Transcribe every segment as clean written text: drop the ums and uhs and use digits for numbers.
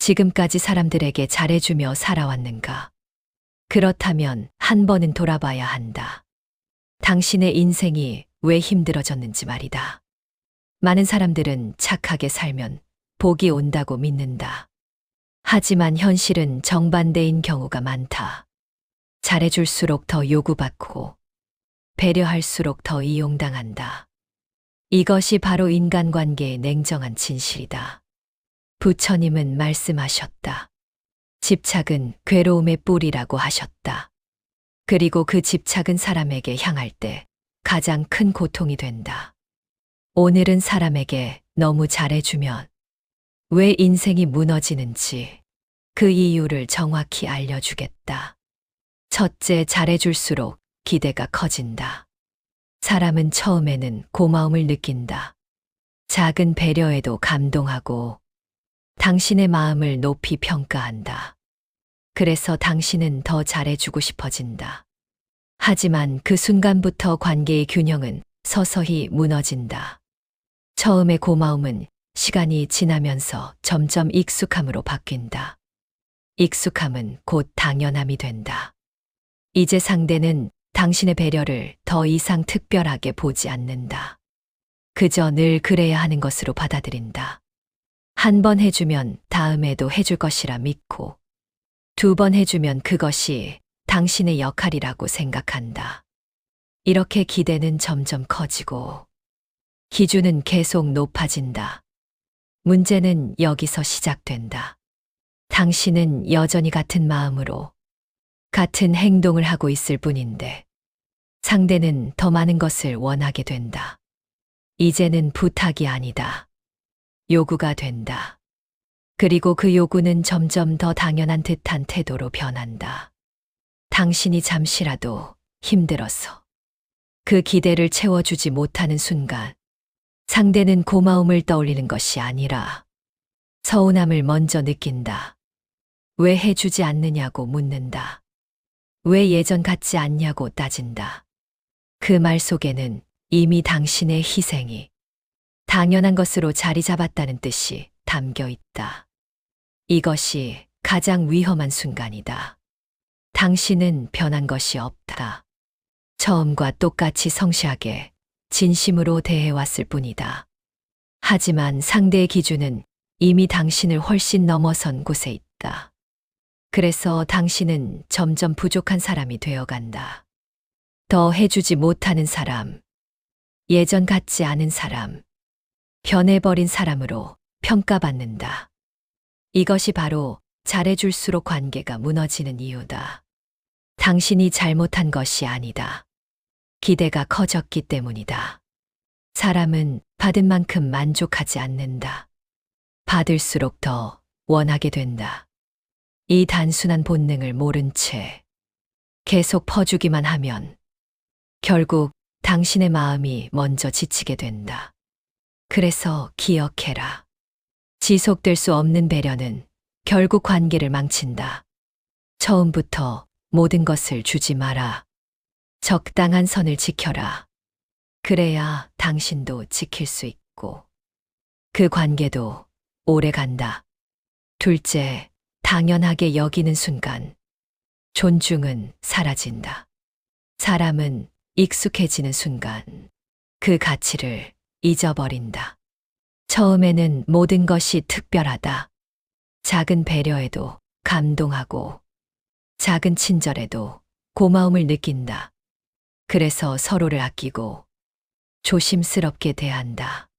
지금까지 사람들에게 잘해주며 살아왔는가? 그렇다면 한 번은 돌아봐야 한다. 당신의 인생이 왜 힘들어졌는지 말이다. 많은 사람들은 착하게 살면 복이 온다고 믿는다. 하지만 현실은 정반대인 경우가 많다. 잘해줄수록 더 요구받고 배려할수록 더 이용당한다. 이것이 바로 인간관계의 냉정한 진실이다. 부처님은 말씀하셨다. 집착은 괴로움의 뿌리라고 하셨다. 그리고 그 집착은 사람에게 향할 때 가장 큰 고통이 된다. 오늘은 사람에게 너무 잘해주면 왜 인생이 무너지는지 그 이유를 정확히 알려주겠다. 첫째, 잘해줄수록 기대가 커진다. 사람은 처음에는 고마움을 느낀다. 작은 배려에도 감동하고 당신의 마음을 높이 평가한다. 그래서 당신은 더 잘해주고 싶어진다. 하지만 그 순간부터 관계의 균형은 서서히 무너진다. 처음의 고마움은 시간이 지나면서 점점 익숙함으로 바뀐다. 익숙함은 곧 당연함이 된다. 이제 상대는 당신의 배려를 더 이상 특별하게 보지 않는다. 그저 늘 그래야 하는 것으로 받아들인다. 한 번 해주면 다음에도 해줄 것이라 믿고, 두 번 해주면 그것이 당신의 역할이라고 생각한다. 이렇게 기대는 점점 커지고, 기준은 계속 높아진다. 문제는 여기서 시작된다. 당신은 여전히 같은 마음으로, 같은 행동을 하고 있을 뿐인데, 상대는 더 많은 것을 원하게 된다. 이제는 부탁이 아니다. 요구가 된다. 그리고 그 요구는 점점 더 당연한 듯한 태도로 변한다. 당신이 잠시라도 힘들어서 그 기대를 채워주지 못하는 순간, 상대는 고마움을 떠올리는 것이 아니라 서운함을 먼저 느낀다. 왜 해주지 않느냐고 묻는다. 왜 예전 같지 않냐고 따진다. 그 말 속에는 이미 당신의 희생이 당연한 것으로 자리 잡았다는 뜻이 담겨 있다. 이것이 가장 위험한 순간이다. 당신은 변한 것이 없다. 처음과 똑같이 성실하게 진심으로 대해왔을 뿐이다. 하지만 상대의 기준은 이미 당신을 훨씬 넘어선 곳에 있다. 그래서 당신은 점점 부족한 사람이 되어간다. 더 해주지 못하는 사람, 예전 같지 않은 사람, 변해버린 사람으로 평가받는다. 이것이 바로 잘해줄수록 관계가 무너지는 이유다. 당신이 잘못한 것이 아니다. 기대가 커졌기 때문이다. 사람은 받은 만큼 만족하지 않는다. 받을수록 더 원하게 된다. 이 단순한 본능을 모른 채 계속 퍼주기만 하면 결국 당신의 마음이 먼저 지치게 된다. 그래서 기억해라. 지속될 수 없는 배려는 결국 관계를 망친다. 처음부터 모든 것을 주지 마라. 적당한 선을 지켜라. 그래야 당신도 지킬 수 있고 그 관계도 오래 간다. 둘째, 당연하게 여기는 순간 존중은 사라진다. 사람은 익숙해지는 순간 그 가치를 잊어버린다. 처음에는 모든 것이 특별하다. 작은 배려에도 감동하고 작은 친절에도 고마움을 느낀다. 그래서 서로를 아끼고 조심스럽게 대한다.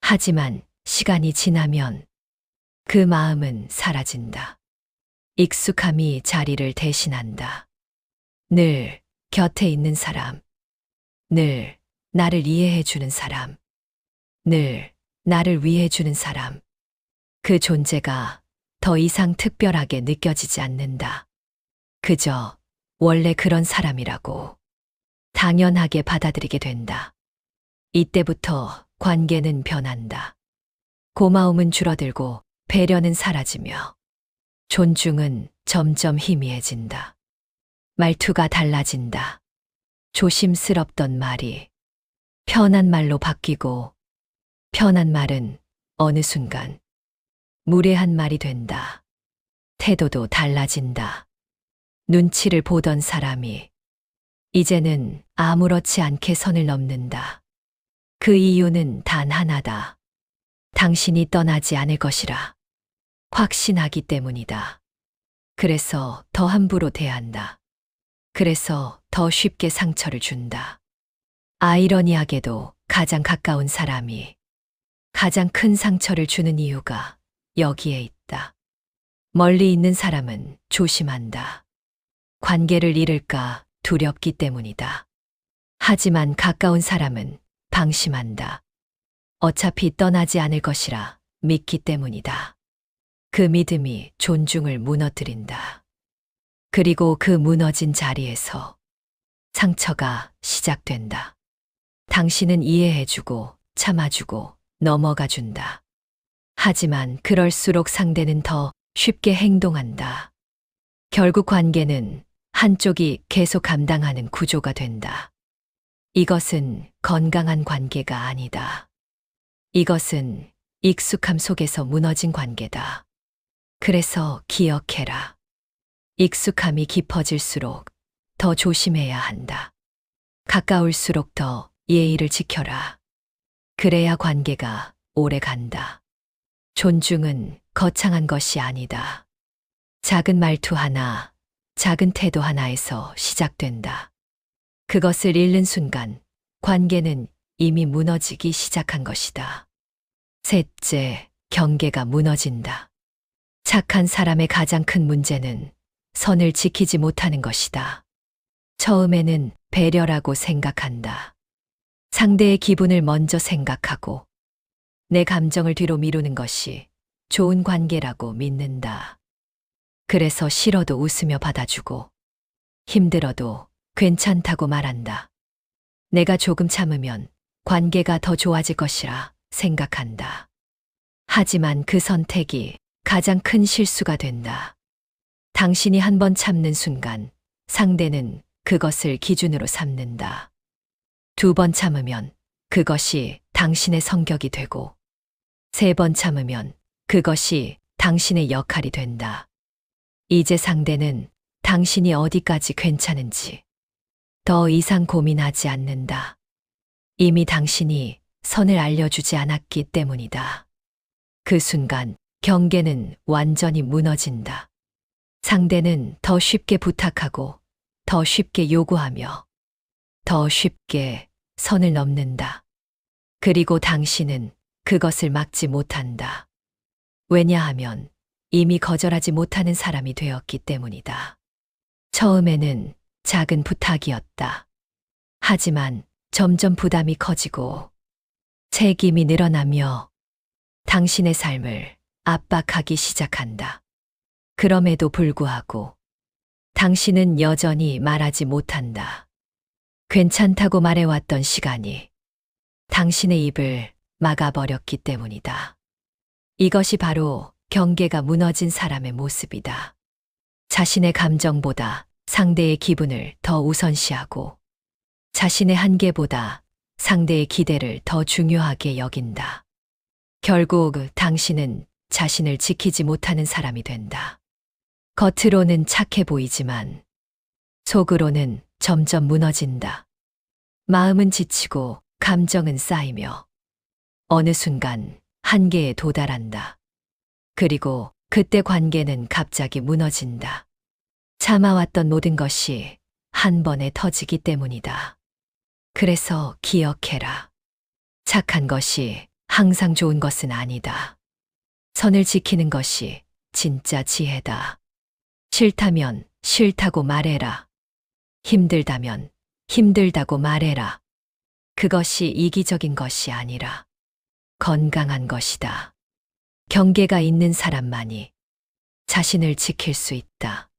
하지만 시간이 지나면 그 마음은 사라진다. 익숙함이 자리를 대신한다. 늘 곁에 있는 사람, 늘 나를 이해해주는 사람, 늘 나를 위해주는 사람, 그 존재가 더 이상 특별하게 느껴지지 않는다. 그저 원래 그런 사람이라고 당연하게 받아들이게 된다. 이때부터 관계는 변한다. 고마움은 줄어들고 배려는 사라지며 존중은 점점 희미해진다. 말투가 달라진다. 조심스럽던 말이 편한 말로 바뀌고 편한 말은 어느 순간 무례한 말이 된다. 태도도 달라진다. 눈치를 보던 사람이 이제는 아무렇지 않게 선을 넘는다. 그 이유는 단 하나다. 당신이 떠나지 않을 것이라 확신하기 때문이다. 그래서 더 함부로 대한다. 그래서 더 쉽게 상처를 준다. 아이러니하게도 가장 가까운 사람이 가장 큰 상처를 주는 이유가 여기에 있다. 멀리 있는 사람은 조심한다. 관계를 잃을까 두렵기 때문이다. 하지만 가까운 사람은 방심한다. 어차피 떠나지 않을 것이라 믿기 때문이다. 그 믿음이 존중을 무너뜨린다. 그리고 그 무너진 자리에서 상처가 시작된다. 당신은 이해해주고 참아주고 넘어가준다. 하지만 그럴수록 상대는 더 쉽게 행동한다. 결국 관계는 한쪽이 계속 감당하는 구조가 된다. 이것은 건강한 관계가 아니다. 이것은 익숙함 속에서 무너진 관계다. 그래서 기억해라. 익숙함이 깊어질수록 더 조심해야 한다. 가까울수록 더 예의를 지켜라. 그래야 관계가 오래 간다. 존중은 거창한 것이 아니다. 작은 말투 하나, 작은 태도 하나에서 시작된다. 그것을 잃는 순간 관계는 이미 무너지기 시작한 것이다. 셋째, 경계가 무너진다. 착한 사람의 가장 큰 문제는 선을 지키지 못하는 것이다. 처음에는 배려라고 생각한다. 상대의 기분을 먼저 생각하고 내 감정을 뒤로 미루는 것이 좋은 관계라고 믿는다. 그래서 싫어도 웃으며 받아주고 힘들어도 괜찮다고 말한다. 내가 조금 참으면 관계가 더 좋아질 것이라 생각한다. 하지만 그 선택이 가장 큰 실수가 된다. 당신이 한 번 참는 순간 상대는 그것을 기준으로 삼는다. 두 번 참으면 그것이 당신의 성격이 되고 세 번 참으면 그것이 당신의 역할이 된다. 이제 상대는 당신이 어디까지 괜찮은지 더 이상 고민하지 않는다. 이미 당신이 선을 알려주지 않았기 때문이다. 그 순간 경계는 완전히 무너진다. 상대는 더 쉽게 부탁하고 더 쉽게 요구하며 더 쉽게 선을 넘는다. 그리고 당신은 그것을 막지 못한다. 왜냐하면 이미 거절하지 못하는 사람이 되었기 때문이다. 처음에는 작은 부탁이었다. 하지만 점점 부담이 커지고 책임이 늘어나며 당신의 삶을 압박하기 시작한다. 그럼에도 불구하고 당신은 여전히 말하지 못한다. 괜찮다고 말해왔던 시간이 당신의 입을 막아버렸기 때문이다. 이것이 바로 경계가 무너진 사람의 모습이다. 자신의 감정보다 상대의 기분을 더 우선시하고 자신의 한계보다 상대의 기대를 더 중요하게 여긴다. 결국 당신은 자신을 지키지 못하는 사람이 된다. 겉으로는 착해 보이지만 속으로는 점점 무너진다. 마음은 지치고 감정은 쌓이며 어느 순간 한계에 도달한다. 그리고 그때 관계는 갑자기 무너진다. 참아왔던 모든 것이 한 번에 터지기 때문이다. 그래서 기억해라. 착한 것이 항상 좋은 것은 아니다. 선을 지키는 것이 진짜 지혜다. 싫다면 싫다고 말해라. 힘들다면 힘들다고 말해라. 그것이 이기적인 것이 아니라 건강한 것이다. 경계가 있는 사람만이 자신을 지킬 수 있다.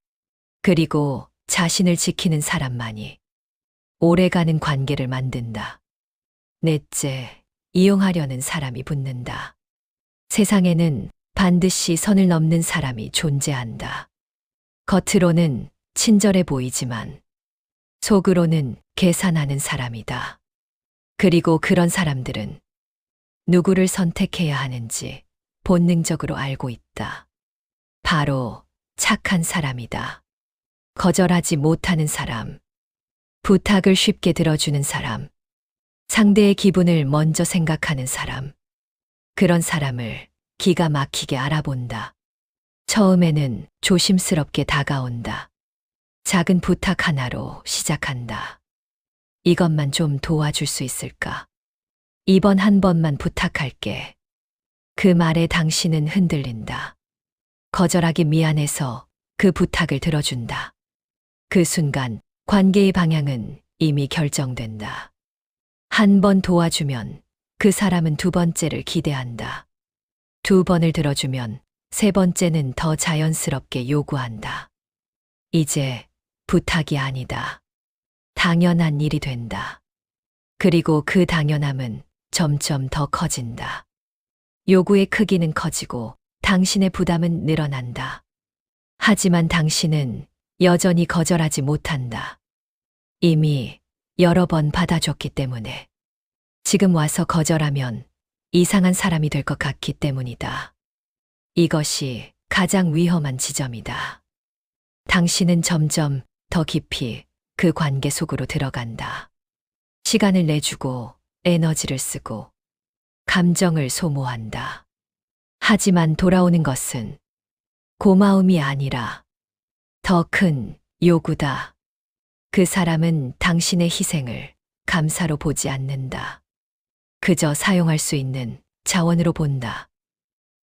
그리고 자신을 지키는 사람만이 오래가는 관계를 만든다. 넷째, 이용하려는 사람이 붙는다. 세상에는 반드시 선을 넘는 사람이 존재한다. 겉으로는 친절해 보이지만 속으로는 계산하는 사람이다. 그리고 그런 사람들은 누구를 선택해야 하는지 본능적으로 알고 있다. 바로 착한 사람이다. 거절하지 못하는 사람. 부탁을 쉽게 들어주는 사람. 상대의 기분을 먼저 생각하는 사람. 그런 사람을 기가 막히게 알아본다. 처음에는 조심스럽게 다가온다. 작은 부탁 하나로 시작한다. 이것만 좀 도와줄 수 있을까? 이번 한 번만 부탁할게. 그 말에 당신은 흔들린다. 거절하기 미안해서 그 부탁을 들어준다. 그 순간 관계의 방향은 이미 결정된다. 한 번 도와주면 그 사람은 두 번째를 기대한다. 두 번을 들어주면 세 번째는 더 자연스럽게 요구한다. 이제 부탁이 아니다. 당연한 일이 된다. 그리고 그 당연함은 점점 더 커진다. 요구의 크기는 커지고 당신의 부담은 늘어난다. 하지만 당신은 여전히 거절하지 못한다. 이미 여러 번 받아줬기 때문에. 지금 와서 거절하면 이상한 사람이 될 것 같기 때문이다. 이것이 가장 위험한 지점이다. 당신은 점점 더 깊이 그 관계 속으로 들어간다. 시간을 내주고 에너지를 쓰고 감정을 소모한다. 하지만 돌아오는 것은 고마움이 아니라 더 큰 요구다. 그 사람은 당신의 희생을 감사로 보지 않는다. 그저 사용할 수 있는 자원으로 본다.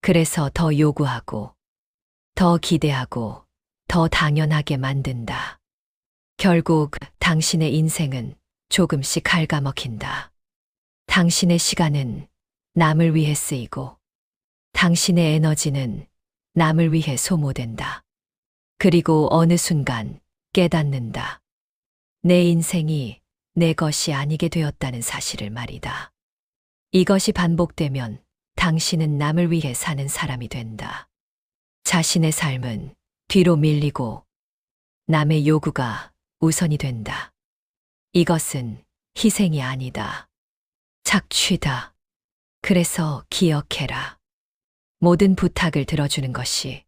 그래서 더 요구하고, 더 기대하고, 더 당연하게 만든다. 결국 당신의 인생은 조금씩 갉아먹힌다. 당신의 시간은 남을 위해 쓰이고, 당신의 에너지는 남을 위해 소모된다. 그리고 어느 순간 깨닫는다. 내 인생이 내 것이 아니게 되었다는 사실을 말이다. 이것이 반복되면 당신은 남을 위해 사는 사람이 된다. 자신의 삶은 뒤로 밀리고 남의 요구가 우선이 된다. 이것은 희생이 아니다. 착취다. 그래서 기억해라. 모든 부탁을 들어주는 것이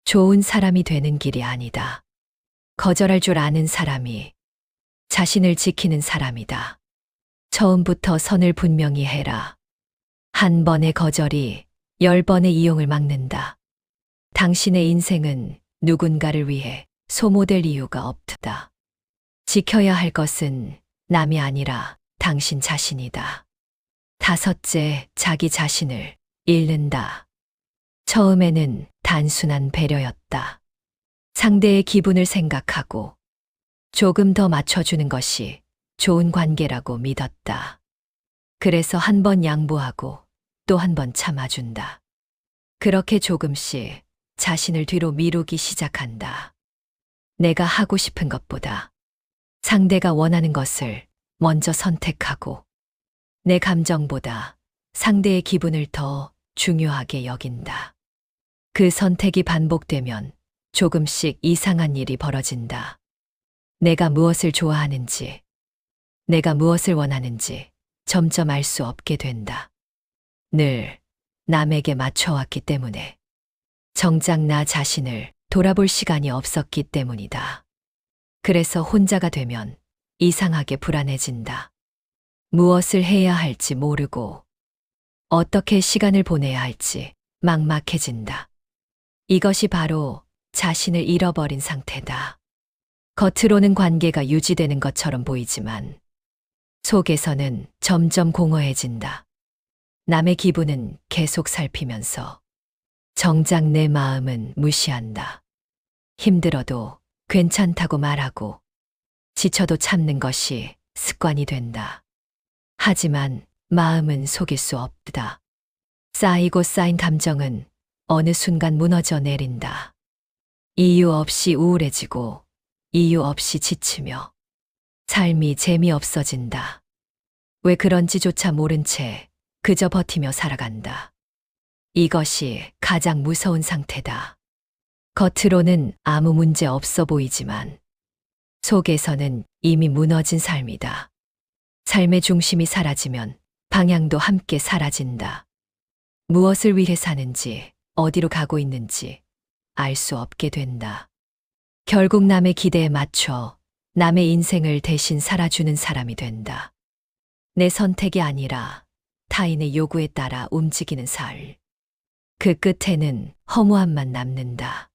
좋은 사람이 되는 길이 아니다. 거절할 줄 아는 사람이 자신을 지키는 사람이다. 처음부터 선을 분명히 해라. 한 번의 거절이 10번의 이용을 막는다. 당신의 인생은 누군가를 위해 소모될 이유가 없다. 지켜야 할 것은 남이 아니라 당신 자신이다. 다섯째, 자기 자신을 잃는다. 처음에는 단순한 배려였다. 상대의 기분을 생각하고 조금 더 맞춰주는 것이 좋은 관계라고 믿었다. 그래서 한 번 양보하고 또 한 번 참아준다. 그렇게 조금씩 자신을 뒤로 미루기 시작한다. 내가 하고 싶은 것보다 상대가 원하는 것을 먼저 선택하고 내 감정보다 상대의 기분을 더 중요하게 여긴다. 그 선택이 반복되면 조금씩 이상한 일이 벌어진다. 내가 무엇을 좋아하는지, 내가 무엇을 원하는지 점점 알 수 없게 된다. 늘 남에게 맞춰왔기 때문에, 정작 나 자신을 돌아볼 시간이 없었기 때문이다. 그래서 혼자가 되면 이상하게 불안해진다. 무엇을 해야 할지 모르고 어떻게 시간을 보내야 할지 막막해진다. 이것이 바로 자신을 잃어버린 상태다. 겉으로는 관계가 유지되는 것처럼 보이지만 속에서는 점점 공허해진다. 남의 기분은 계속 살피면서 정작 내 마음은 무시한다. 힘들어도 괜찮다고 말하고 지쳐도 참는 것이 습관이 된다. 하지만 마음은 속일 수 없다. 쌓이고 쌓인 감정은 어느 순간 무너져 내린다. 이유 없이 우울해지고 이유 없이 지치며 삶이 재미없어진다. 왜 그런지조차 모른 채 그저 버티며 살아간다. 이것이 가장 무서운 상태다. 겉으로는 아무 문제 없어 보이지만 속에서는 이미 무너진 삶이다. 삶의 중심이 사라지면 방향도 함께 사라진다. 무엇을 위해 사는지, 어디로 가고 있는지 알 수 없게 된다. 결국 남의 기대에 맞춰 남의 인생을 대신 살아주는 사람이 된다. 내 선택이 아니라 타인의 요구에 따라 움직이는 삶. 그 끝에는 허무함만 남는다.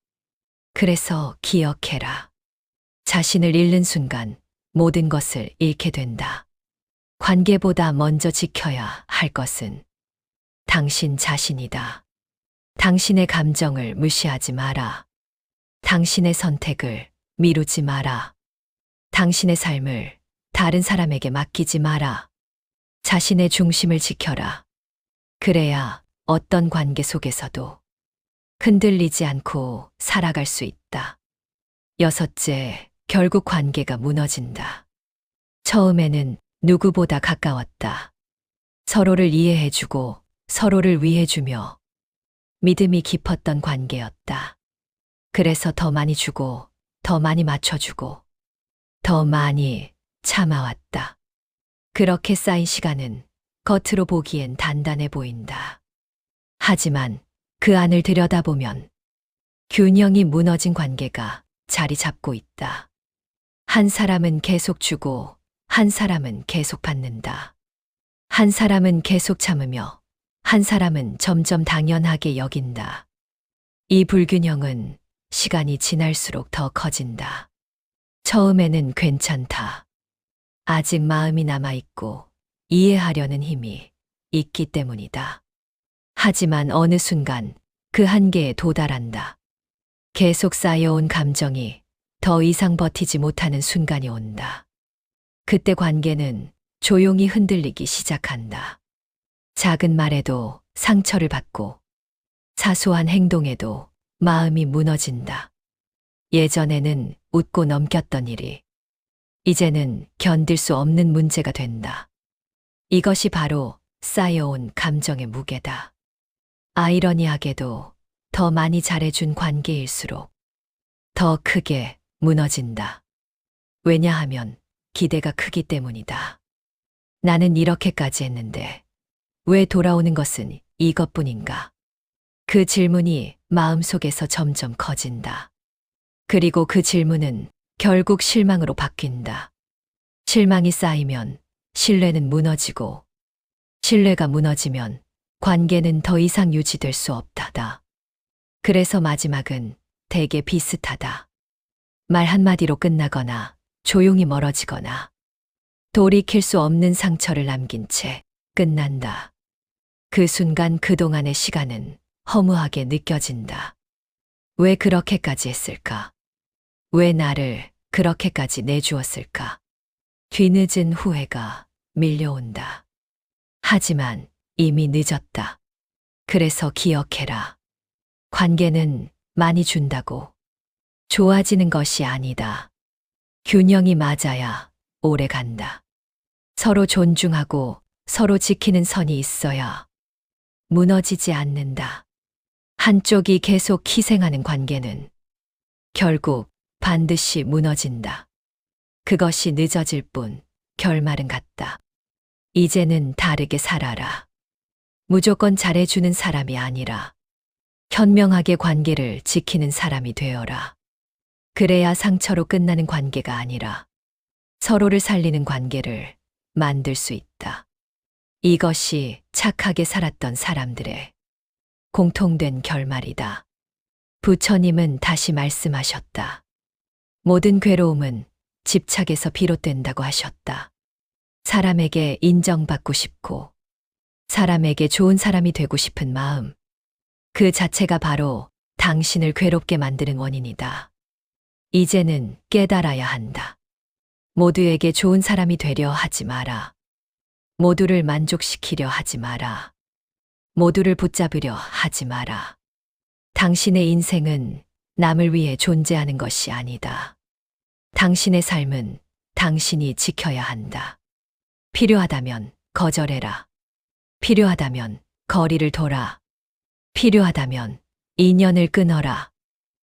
그래서 기억해라. 자신을 잃는 순간 모든 것을 잃게 된다. 관계보다 먼저 지켜야 할 것은 당신 자신이다. 당신의 감정을 무시하지 마라. 당신의 선택을 미루지 마라. 당신의 삶을 다른 사람에게 맡기지 마라. 자신의 중심을 지켜라. 그래야 어떤 관계 속에서도 흔들리지 않고 살아갈 수 있다. 여섯째, 결국 관계가 무너진다. 처음에는 누구보다 가까웠다. 서로를 이해해주고 서로를 위해주며 믿음이 깊었던 관계였다. 그래서 더 많이 주고 더 많이 맞춰주고 더 많이 참아왔다. 그렇게 쌓인 시간은 겉으로 보기엔 단단해 보인다. 하지만 그 안을 들여다보면 균형이 무너진 관계가 자리 잡고 있다. 한 사람은 계속 주고 한 사람은 계속 받는다. 한 사람은 계속 참으며 한 사람은 점점 당연하게 여긴다. 이 불균형은 시간이 지날수록 더 커진다. 처음에는 괜찮다. 아직 마음이 남아있고 이해하려는 힘이 있기 때문이다. 하지만 어느 순간 그 한계에 도달한다. 계속 쌓여온 감정이 더 이상 버티지 못하는 순간이 온다. 그때 관계는 조용히 흔들리기 시작한다. 작은 말에도 상처를 받고 사소한 행동에도 마음이 무너진다. 예전에는 웃고 넘겼던 일이 이제는 견딜 수 없는 문제가 된다. 이것이 바로 쌓여온 감정의 무게다. 아이러니하게도 더 많이 잘해준 관계일수록 더 크게 무너진다. 왜냐하면 기대가 크기 때문이다. 나는 이렇게까지 했는데 왜 돌아오는 것은 이것뿐인가? 그 질문이 마음속에서 점점 커진다. 그리고 그 질문은 결국 실망으로 바뀐다. 실망이 쌓이면 신뢰는 무너지고 신뢰가 무너지면 관계는 더 이상 유지될 수 없다다. 그래서 마지막은 대개 비슷하다. 말 한마디로 끝나거나 조용히 멀어지거나 돌이킬 수 없는 상처를 남긴 채 끝난다. 그 순간 그동안의 시간은 허무하게 느껴진다. 왜 그렇게까지 했을까? 왜 나를 그렇게까지 내주었을까? 뒤늦은 후회가 밀려온다. 하지만 이미 늦었다. 그래서 기억해라. 관계는 많이 준다고 좋아지는 것이 아니다. 균형이 맞아야 오래 간다. 서로 존중하고 서로 지키는 선이 있어야 무너지지 않는다. 한쪽이 계속 희생하는 관계는 결국 반드시 무너진다. 그것이 늦어질 뿐 결말은 같다. 이제는 다르게 살아라. 무조건 잘해주는 사람이 아니라 현명하게 관계를 지키는 사람이 되어라. 그래야 상처로 끝나는 관계가 아니라 서로를 살리는 관계를 만들 수 있다. 이것이 착하게 살았던 사람들의 공통된 결말이다. 부처님은 다시 말씀하셨다. 모든 괴로움은 집착에서 비롯된다고 하셨다. 사람에게 인정받고 싶고 사람에게 좋은 사람이 되고 싶은 마음, 그 자체가 바로 당신을 괴롭게 만드는 원인이다. 이제는 깨달아야 한다. 모두에게 좋은 사람이 되려 하지 마라. 모두를 만족시키려 하지 마라. 모두를 붙잡으려 하지 마라. 당신의 인생은 남을 위해 존재하는 것이 아니다. 당신의 삶은 당신이 지켜야 한다. 필요하다면 거절해라. 필요하다면 거리를 둬라. 필요하다면 인연을 끊어라.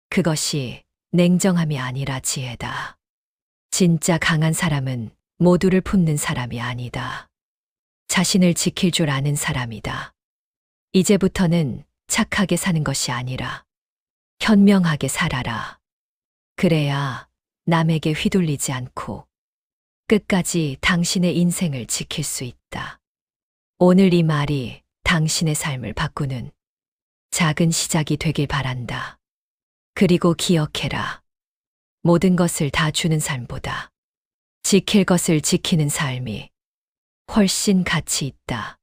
그것이 냉정함이 아니라 지혜다. 진짜 강한 사람은 모두를 품는 사람이 아니다. 자신을 지킬 줄 아는 사람이다. 이제부터는 착하게 사는 것이 아니라 현명하게 살아라. 그래야 남에게 휘둘리지 않고 끝까지 당신의 인생을 지킬 수 있다. 오늘 이 말이 당신의 삶을 바꾸는 작은 시작이 되길 바란다. 그리고 기억해라. 모든 것을 다 주는 삶보다 지킬 것을 지키는 삶이 훨씬 가치 있다.